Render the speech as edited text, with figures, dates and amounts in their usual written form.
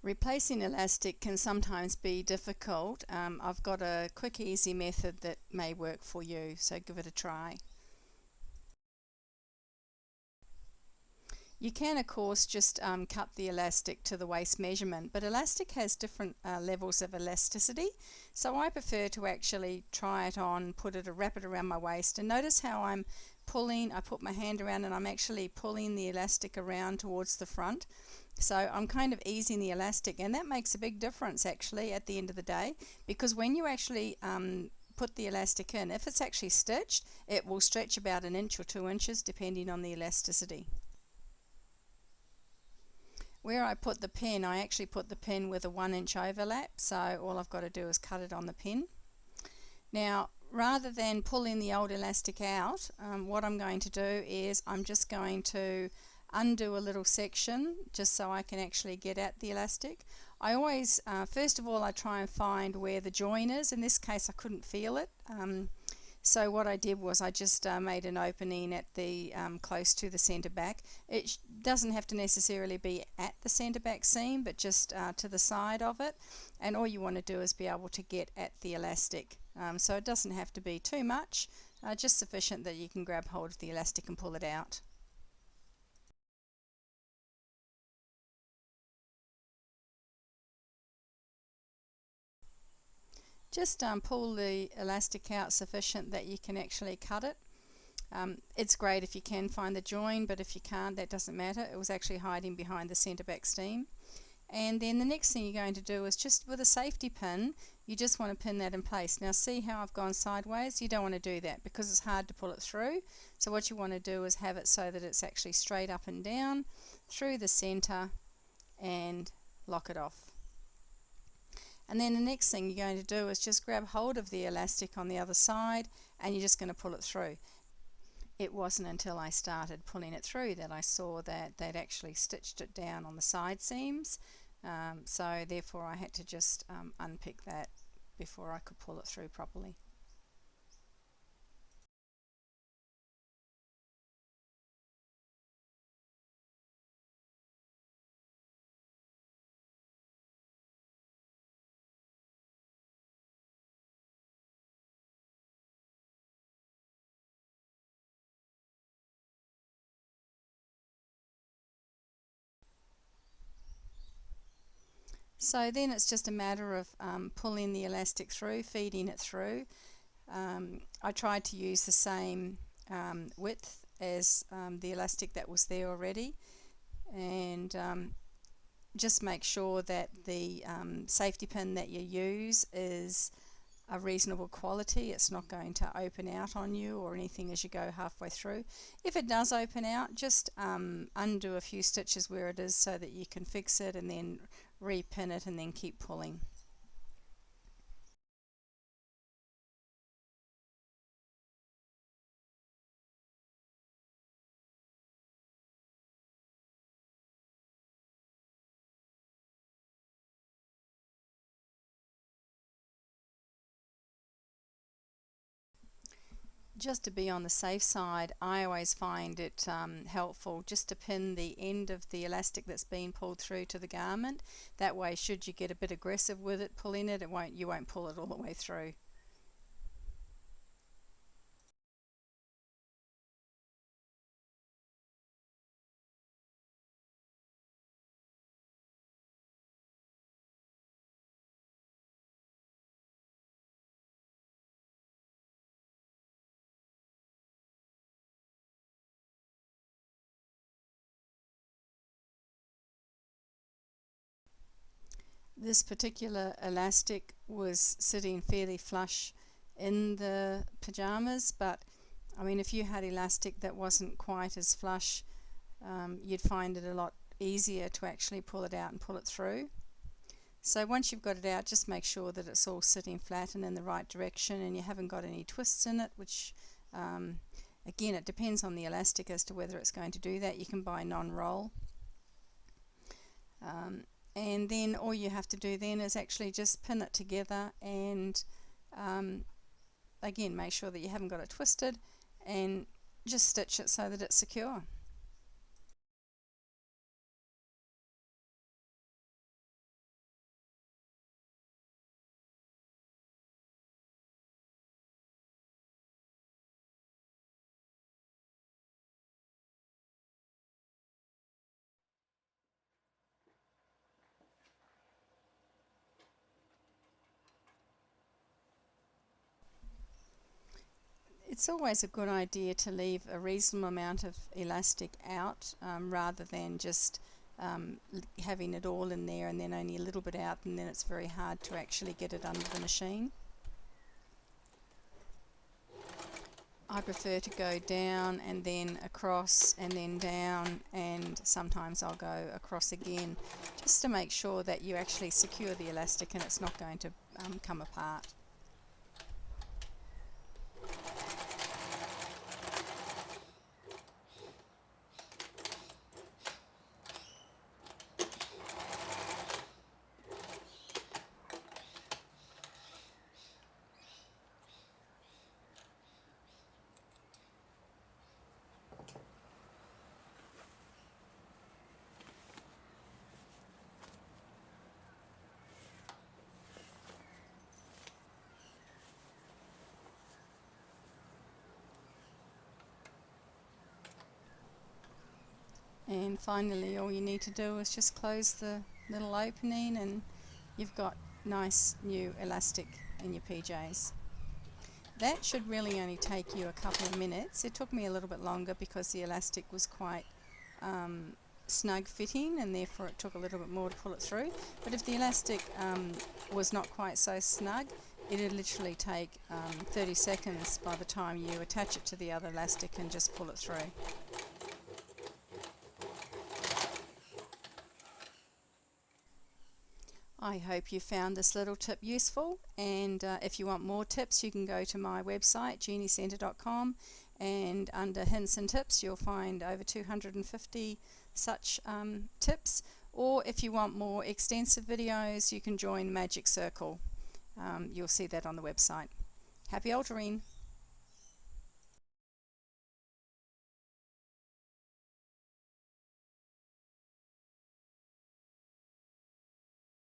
Replacing elastic can sometimes be difficult. I've got a quick, easy method that may work for you, so give it a try. You can, of course, just cut the elastic to the waist measurement, but elastic has different levels of elasticity, so I prefer to actually try it on, wrap it around my waist, and notice how I'm pulling. I put my hand around and I'm actually pulling the elastic around towards the front. So I'm kind of easing the elastic, and that makes a big difference actually at the end of the day, because when you actually put the elastic in, if it's actually stitched, it will stretch about 1 inch or 2 inches depending on the elasticity. Where I put the pin, I actually put the pin with a 1 inch overlap, so all I've got to do is cut it on the pin. Now, rather than pulling the old elastic out, what I'm going to do is I'm just going to undo a little section just so I can actually get at the elastic. I always, first of all, I try and find where the join is. In this case I couldn't feel it, so what I did was I just made an opening at the close to the centre back. It doesn't have to necessarily be at the centre back seam, but just to the side of it, and all you want to do is be able to get at the elastic. So it doesn't have to be too much, just sufficient that you can grab hold of the elastic and pull it out. Just pull the elastic out sufficient that you can actually cut it. It's great if you can find the join, but if you can't, that doesn't matter. It was actually hiding behind the centre back seam. And then the next thing you're going to do is just with a safety pin, you just want to pin that in place. Now see how I've gone sideways? You don't want to do that because it's hard to pull it through. So what you want to do is have it so that it's actually straight up and down through the centre and lock it off. And then the next thing you're going to do is just grab hold of the elastic on the other side, and you're just going to pull it through. It wasn't until I started pulling it through that I saw that they'd actually stitched it down on the side seams, so therefore I had to just unpick that before I could pull it through properly. So then it's just a matter of pulling the elastic through, feeding it through. I tried to use the same width as the elastic that was there already, and just make sure that the safety pin that you use is a reasonable quality. It's not going to open out on you or anything as you go halfway through. If it does open out, just undo a few stitches where it is so that you can fix it, and then repin it and then keep pulling. Just to be on the safe side, I always find it helpful just to pin the end of the elastic that's been pulled through to the garment. That way, should you get a bit aggressive with it pulling it, you won't pull it all the way through. This particular elastic was sitting fairly flush in the pajamas, but I mean, if you had elastic that wasn't quite as flush, you'd find it a lot easier to actually pull it out and pull it through. So once you've got it out, just make sure that it's all sitting flat and in the right direction, and you haven't got any twists in it, which again, it depends on the elastic as to whether it's going to do that. You can buy non-roll. And then all you have to do then is actually just pin it together, and again, make sure that you haven't got it twisted, and just stitch it so that it's secure. It's always a good idea to leave a reasonable amount of elastic out rather than just having it all in there and then only a little bit out, and then it's very hard to actually get it under the machine. I prefer to go down and then across and then down, and sometimes I'll go across again just to make sure that you actually secure the elastic and it's not going to come apart. And finally, all you need to do is just close the little opening and you've got nice new elastic in your PJs. That should really only take you a couple of minutes. It took me a little bit longer because the elastic was quite snug fitting, and therefore it took a little bit more to pull it through. But if the elastic was not quite so snug, it'd literally take 30 seconds by the time you attach it to the other elastic and just pull it through. I hope you found this little tip useful, and if you want more tips you can go to my website jeanniecenter.com, and under hints and tips you'll find over 250 such tips, or if you want more extensive videos you can join Magic Circle. You'll see that on the website. Happy altering!